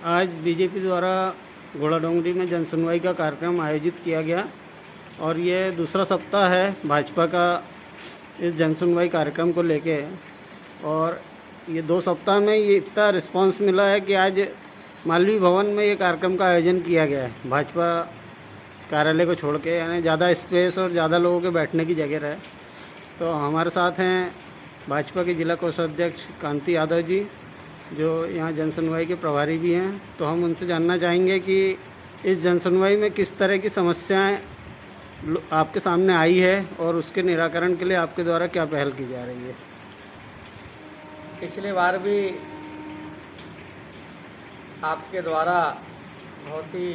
आज बीजेपी द्वारा घोड़ाडोंगरी में जनसुनवाई का कार्यक्रम आयोजित किया गया और ये दूसरा सप्ताह है भाजपा का इस जनसुनवाई कार्यक्रम को लेके। और ये 2 सप्ताह में ये इतना रिस्पांस मिला है कि आज मालवीय भवन में ये कार्यक्रम का आयोजन किया गया है भाजपा कार्यालय को छोड़ के, यानी ज़्यादा स्पेस और ज़्यादा लोगों के बैठने की जगह रहे। तो हमारे साथ हैं भाजपा के जिला कोषाध्यक्ष कांति यादव जी, जो यहाँ जनसुनवाई के प्रभारी भी हैं। तो हम उनसे जानना चाहेंगे कि इस जनसुनवाई में किस तरह की समस्याएं आपके सामने आई है और उसके निराकरण के लिए आपके द्वारा क्या पहल की जा रही है। पिछले बार भी आपके द्वारा बहुत ही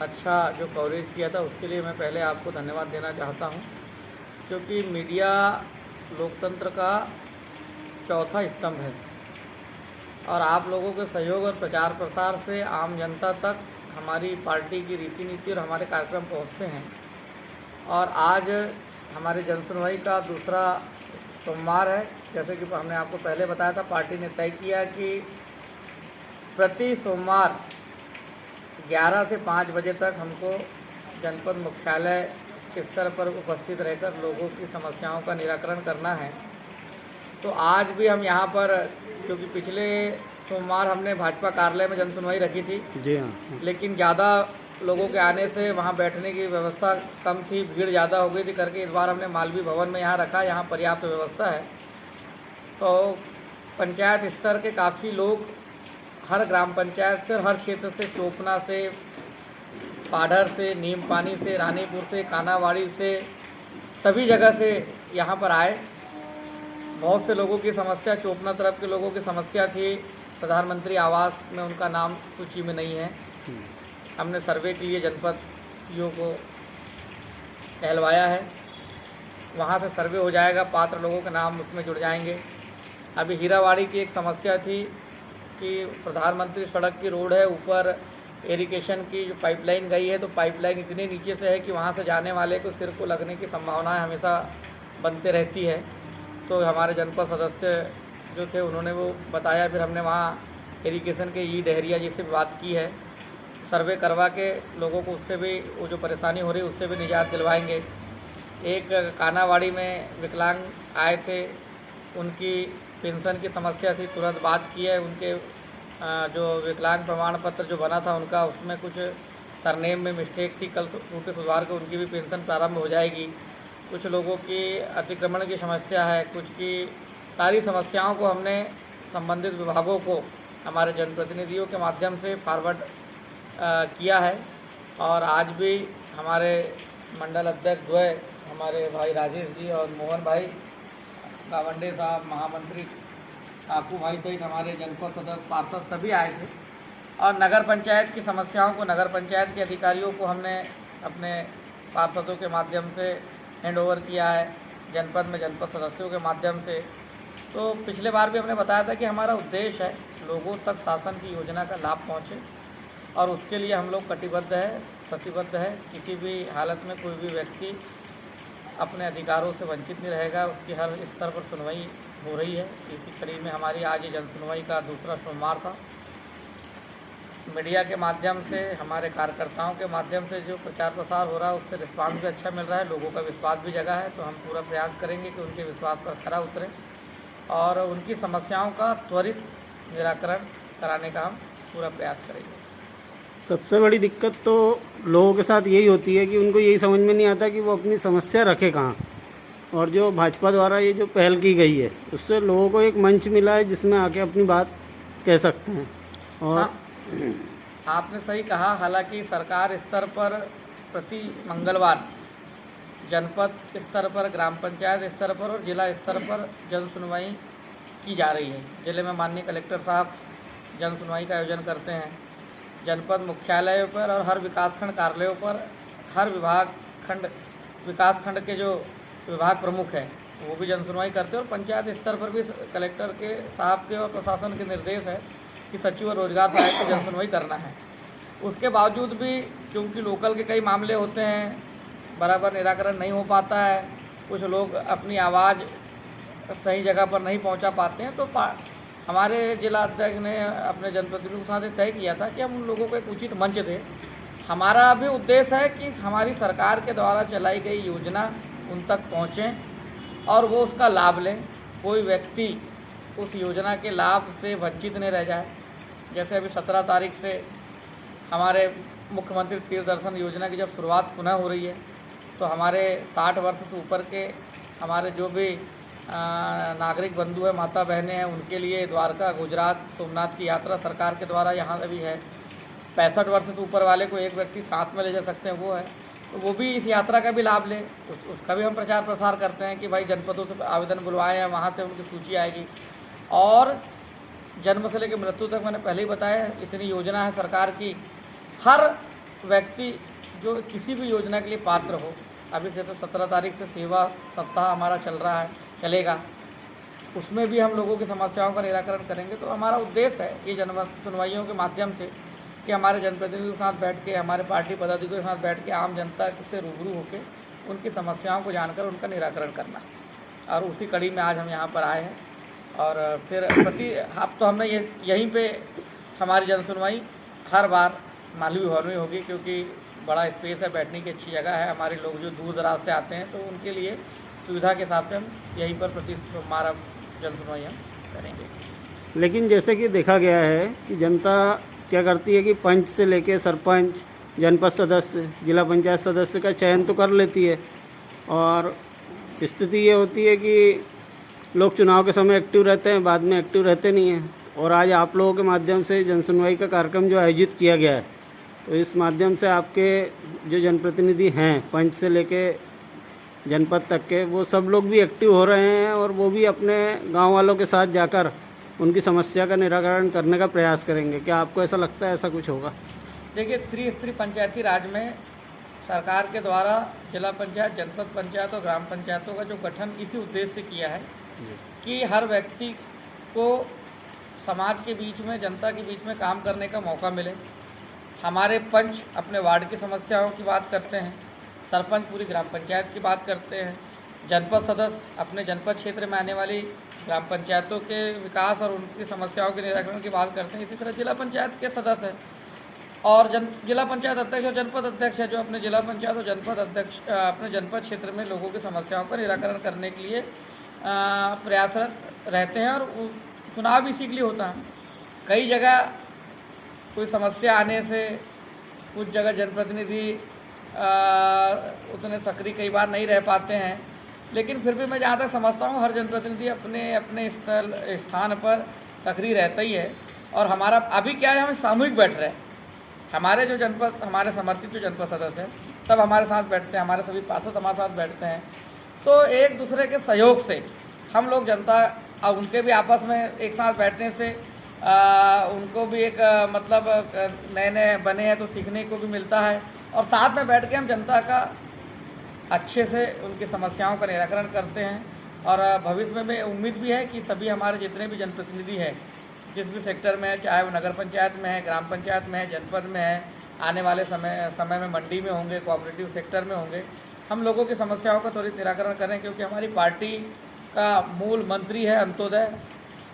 अच्छा जो कवरेज किया था उसके लिए मैं पहले आपको धन्यवाद देना चाहता हूं, क्योंकि मीडिया लोकतंत्र का चौथा स्तंभ है और आप लोगों के सहयोग और प्रचार प्रसार से आम जनता तक हमारी पार्टी की रीति नीति और हमारे कार्यक्रम पहुंचते हैं। और आज हमारे जनसुनवाई का दूसरा सोमवार है। जैसे कि हमने आपको पहले बताया था, पार्टी ने तय किया कि प्रति सोमवार 11 से 5 बजे तक हमको जनपद मुख्यालय स्तर पर उपस्थित रहकर लोगों की समस्याओं का निराकरण करना है। तो आज भी हम यहाँ पर, क्योंकि पिछले सोमवार हमने भाजपा कार्यालय में जनसुनवाई रखी थी जी हाँ, लेकिन ज़्यादा लोगों के आने से वहाँ बैठने की व्यवस्था कम थी, भीड़ ज़्यादा हो गई थी करके इस बार हमने मालवीय भवन में यहाँ रखा। यहाँ पर्याप्त व्यवस्था है। तो पंचायत स्तर के काफ़ी लोग हर ग्राम पंचायत से, हर क्षेत्र से, चोपना से, पाढ़र से, नीम पानी से, रानीपुर से, कानावाड़ी से, सभी जगह से यहाँ पर आए। बहुत से लोगों की समस्या, चोपना तरफ के लोगों की समस्या थी, प्रधानमंत्री आवास में उनका नाम सूची में नहीं है। हमने सर्वे के लिए जनपद सीओ को कहलवाया है, वहाँ से सर्वे हो जाएगा, पात्र लोगों के नाम उसमें जुड़ जाएंगे। अभी हीरावाड़ी की एक समस्या थी कि प्रधानमंत्री सड़क की रोड है, ऊपर इरिगेशन की जो पाइपलाइन गई है, तो पाइपलाइन इतने नीचे से है कि वहाँ से जाने वाले को सिर को लगने की संभावनाएं हमेशा बनते रहती है। तो हमारे जनपद सदस्य जो थे उन्होंने वो बताया, फिर हमने वहाँ इरिगेशन के ई डहरिया जी से बात की है, सर्वे करवा के लोगों को उससे भी वो जो परेशानी हो रही है उससे भी निजात दिलवाएंगे। एक कानावाड़ी में विकलांग आए थे, उनकी पेंशन की समस्या थी, तुरंत बात की है। उनके जो विकलांग प्रमाण पत्र जो बना था उनका, उसमें कुछ सरनेम में मिस्टेक थी, कल टूटे सुधार के उनकी भी पेंशन प्रारंभ हो जाएगी। कुछ लोगों की अतिक्रमण की समस्या है, कुछ की सारी समस्याओं को हमने संबंधित विभागों को हमारे जनप्रतिनिधियों के माध्यम से फॉरवर्ड किया है। और आज भी हमारे मंडल अध्यक्ष द्वय, हमारे भाई राजेश जी और मोहन भाई, गावंडे साहब, महामंत्री काकू भाई सहित हमारे जनपद सदस्य पार्षद सभी आए थे। और नगर पंचायत की समस्याओं को नगर पंचायत के अधिकारियों को हमने अपने पार्षदों के माध्यम से हैंड ओवर किया है, जनपद में जनपद सदस्यों के माध्यम से। तो पिछले बार भी हमने बताया था कि हमारा उद्देश्य है लोगों तक शासन की योजना का लाभ पहुँचे और उसके लिए हम लोग कटिबद्ध है, प्रतिबद्ध है। किसी भी हालत में कोई भी व्यक्ति अपने अधिकारों से वंचित नहीं रहेगा, उसकी हर स्तर पर सुनवाई हो रही है। इसी कड़ी में हमारी आज ये जनसुनवाई का दूसरा सोमवार था। मीडिया के माध्यम से, हमारे कार्यकर्ताओं के माध्यम से जो प्रचार प्रसार हो रहा है उससे रिस्पांस भी अच्छा मिल रहा है, लोगों का विश्वास भी जगा है। तो हम पूरा प्रयास करेंगे कि उनके विश्वास पर खरा उतरे और उनकी समस्याओं का त्वरित निराकरण कराने का हम पूरा प्रयास करेंगे। सबसे बड़ी दिक्कत तो लोगों के साथ यही होती है कि उनको यही समझ में नहीं आता कि वो अपनी समस्या रखे कहाँ। और जो भाजपा द्वारा ये जो पहल की गई है उससे लोगों को एक मंच मिला है जिसमें आके अपनी बात कह सकते हैं। और हाँ, आपने सही कहा। हालांकि सरकार स्तर पर प्रति मंगलवार जनपद स्तर पर, ग्राम पंचायत स्तर पर और जिला स्तर पर जन सुनवाई की जा रही है। जिले में माननीय कलेक्टर साहब जन सुनवाई का आयोजन करते हैं। जनपद मुख्यालयों पर और हर विकासखंड कार्यालयों पर हर विकासखंड के जो विभाग प्रमुख हैं वो भी जन सुनवाई करते हैं। और पंचायत स्तर पर भी कलेक्टर के साहब के और प्रशासन के निर्देश है कि सचिव और रोजगार सहायक को जन सुनवाई करना है। उसके बावजूद भी क्योंकि लोकल के कई मामले होते हैं, बराबर निराकरण नहीं हो पाता है, कुछ लोग अपनी आवाज़ सही जगह पर नहीं पहुंचा पाते हैं, तो हमारे जिला अध्यक्ष ने अपने जनप्रतिनिधियों के साथ ये तय किया था कि हम उन लोगों को एक उचित मंच दें। हमारा भी उद्देश्य है कि हमारी सरकार के द्वारा चलाई गई योजना उन तक पहुँचें और वो उसका लाभ लें, कोई व्यक्ति उस योजना के लाभ से वंचित नहीं रह जाए। जैसे अभी 17 तारीख से हमारे मुख्यमंत्री तीर्थ दर्शन योजना की जब शुरुआत पुनः हो रही है, तो हमारे 60 वर्ष से ऊपर के हमारे जो भी नागरिक बंधु हैं, माता बहनें हैं, उनके लिए द्वारका, गुजरात, सोमनाथ की यात्रा सरकार के द्वारा यहाँ भी है। 65 वर्ष से ऊपर वाले को एक व्यक्ति साथ में ले जा सकते हैं, वो है, तो वो भी इस यात्रा का भी लाभ लें। उसका भी हम प्रचार प्रसार करते हैं कि भाई जनपदों से आवेदन बुलवाएँ हैं, वहाँ से उनकी सूची आएगी। और जन्म से लेकर मृत्यु तक मैंने पहले ही बताया, इतनी योजना है सरकार की। हर व्यक्ति जो किसी भी योजना के लिए पात्र हो, अभी से तो 17 तारीख से सेवा सप्ताह हमारा चल रहा है, चलेगा, उसमें भी हम लोगों की समस्याओं का निराकरण करेंगे। तो हमारा उद्देश्य है ये जन सुनवाइयों के माध्यम से कि हमारे जनप्रतिनिधियों के साथ बैठ के, हमारे पार्टी पदाधिकारियों के साथ बैठ के आम जनता से रूबरू होकर उनकी समस्याओं को जानकर उनका निराकरण करना। और उसी कड़ी में आज हम यहाँ पर आए हैं। और फिर अब तो हमने यहीं पे हमारी जनसुनवाई हर बार मालवी भवन में होगी, क्योंकि बड़ा स्पेस है, बैठने की अच्छी जगह है। हमारे लोग जो दूर दराज से आते हैं तो उनके लिए सुविधा के हिसाब से हम यहीं पर प्रति सोमवार जनसुनवाई हम करेंगे। लेकिन जैसे कि देखा गया है कि जनता क्या करती है कि पंच से लेके सरपंच, जनपद सदस्य, जिला पंचायत सदस्य का चयन तो कर लेती है, और स्थिति ये होती है कि लोग चुनाव के समय एक्टिव रहते हैं, बाद में एक्टिव रहते नहीं हैं। और आज आप लोगों के माध्यम से जनसुनवाई का कार्यक्रम जो आयोजित किया गया है, तो इस माध्यम से आपके जो जनप्रतिनिधि हैं, पंच से लेके जनपद तक के, वो सब लोग भी एक्टिव हो रहे हैं और वो भी अपने गांव वालों के साथ जाकर उनकी समस्या का निराकरण करने का प्रयास करेंगे। क्या आपको ऐसा लगता है ऐसा कुछ होगा? देखिए, त्रिस्तरीय पंचायती राज में सरकार के द्वारा जिला पंचायत, जनपद पंचायत और ग्राम पंचायतों का जो गठन इसी उद्देश्य से किया है कि हर व्यक्ति को समाज के बीच में, जनता के बीच में काम करने का मौका मिले। हमारे पंच अपने वार्ड की समस्याओं की बात करते हैं, सरपंच पूरी ग्राम पंचायत की बात करते हैं, जनपद सदस्य अपने जनपद क्षेत्र में आने वाली ग्राम पंचायतों के विकास और उनकी समस्याओं के निराकरण की बात करते हैं। इसी तरह जिला पंचायत के सदस्य हैं और जिला पंचायत अध्यक्ष और जनपद अध्यक्ष है, जो अपने जिला पंचायत और जनपद अध्यक्ष अपने जनपद क्षेत्र में लोगों की समस्याओं का निराकरण करने के लिए प्रयासरत रहते हैं। और चुनाव इसी के लिए होता है। कई जगह कोई समस्या आने से कुछ जगह जनप्रतिनिधि उतने सक्रिय कई बार नहीं रह पाते हैं, लेकिन फिर भी मैं जहाँ तक समझता हूँ हर जनप्रतिनिधि अपने अपने स्थान पर सक्रिय रहता ही है। और हमारा अभी क्या है, हम सामूहिक बैठ रहे हैं। हमारे जो जनपद, हमारे समर्थित जो जनपद सदस्य हैं, सब हमारे साथ बैठते हैं, हमारे सभी पार्षद हमारे साथ बैठते हैं। तो एक दूसरे के सहयोग से हम लोग जनता और उनके भी आपस में एक साथ बैठने से उनको भी एक मतलब नए नए बने हैं तो सीखने को भी मिलता है। और साथ में बैठ के हम जनता का अच्छे से उनकी समस्याओं का निराकरण करते हैं। और भविष्य में उम्मीद भी है कि सभी हमारे जितने भी जनप्रतिनिधि हैं, जिस भी सेक्टर में है, चाहे वो नगर पंचायत में है, ग्राम पंचायत में है, जनपद में है, आने वाले समय में मंडी में होंगे, कोऑपरेटिव सेक्टर में होंगे, हम लोगों की समस्याओं का त्वरित निराकरण करें। क्योंकि हमारी पार्टी का मूल मंत्र ही है अंत्योदय,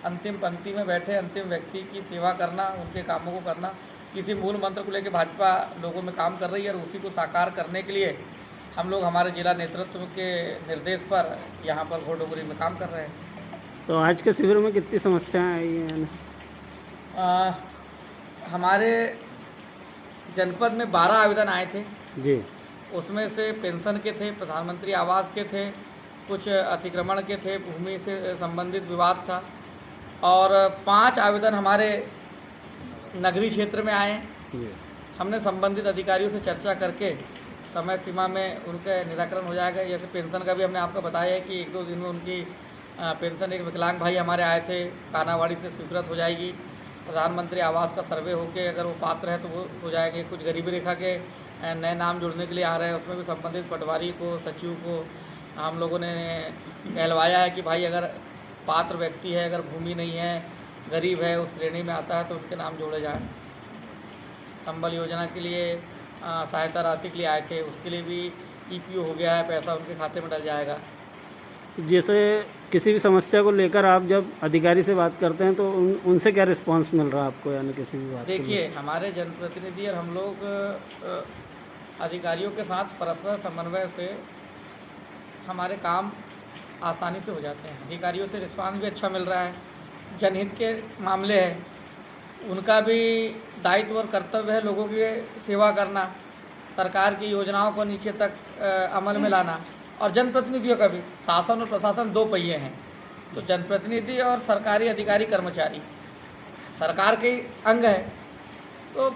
अंतिम पंक्ति में बैठे अंतिम व्यक्ति की सेवा करना, उनके कामों को करना। इसी मूल मंत्र को लेकर भाजपा लोगों में काम कर रही है और उसी को साकार करने के लिए हम लोग हमारे जिला नेतृत्व के निर्देश पर यहाँ पर घोड़डोगरी में काम कर रहे हैं। तो आज के शिविर में कितनी समस्याएं आई हैं? हमारे जनपद में 12 आवेदन आए थे जी। उसमें से पेंशन के थे, प्रधानमंत्री आवास के थे, कुछ अतिक्रमण के थे, भूमि से संबंधित विवाद था, और 5 आवेदन हमारे नगरीय क्षेत्र में आए। हमने संबंधित अधिकारियों से चर्चा करके समय सीमा में उनका निराकरण हो जाएगा। जैसे पेंशन का भी हमने आपको बताया है कि 1-2 दिन में उनकी पेंशन, एक विकलांग भाई हमारे आए थे, कानावाड़ी से स्वीकृत हो जाएगी। प्रधानमंत्री आवास का सर्वे होकर अगर वो पात्र है तो वो हो जाएंगे। कुछ गरीबी रेखा के नए नाम जुड़ने के लिए आ रहे हैं, उसमें भी संबंधित पटवारी को, सचिव को हम लोगों ने कहलवाया है कि भाई अगर पात्र व्यक्ति है, अगर भूमि नहीं है, गरीब है, उस श्रेणी में आता है तो उनके नाम जोड़े जाएँ। संबल योजना के लिए सहायता राशि के लिए आए थे, उसके लिए भी EPO हो गया है, पैसा उनके खाते में डल जाएगा। जैसे किसी भी समस्या को लेकर आप जब अधिकारी से बात करते हैं तो उनसे क्या रिस्पांस मिल रहा है आपको, यानी किसी भी बात को देखिए, हमारे जनप्रतिनिधि और हम लोग अधिकारियों के साथ परस्पर समन्वय से हमारे काम आसानी से हो जाते हैं। अधिकारियों से रिस्पांस भी अच्छा मिल रहा है। जनहित के मामले हैं, उनका भी दायित्व और कर्तव्य है लोगों की सेवा करना, सरकार की योजनाओं को नीचे तक अमल में लाना। और जनप्रतिनिधियों का भी, शासन और प्रशासन दो पहिए हैं, तो जनप्रतिनिधि और सरकारी अधिकारी कर्मचारी सरकार के अंग है, तो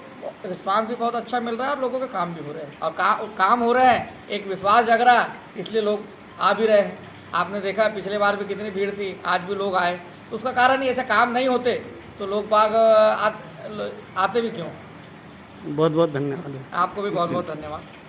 रिस्पांस भी बहुत अच्छा मिल रहा है और लोगों के काम भी हो रहे हैं। और काम हो रहे हैं, एक विश्वास जग रहा है, इसलिए लोग आ भी रहे हैं। आपने देखा पिछले बार भी कितनी भीड़ थी, आज भी लोग आए, तो उसका कारण ही ऐसे काम नहीं होते तो लोग बाग आते भी क्यों। बहुत बहुत धन्यवाद। आपको भी बहुत बहुत धन्यवाद।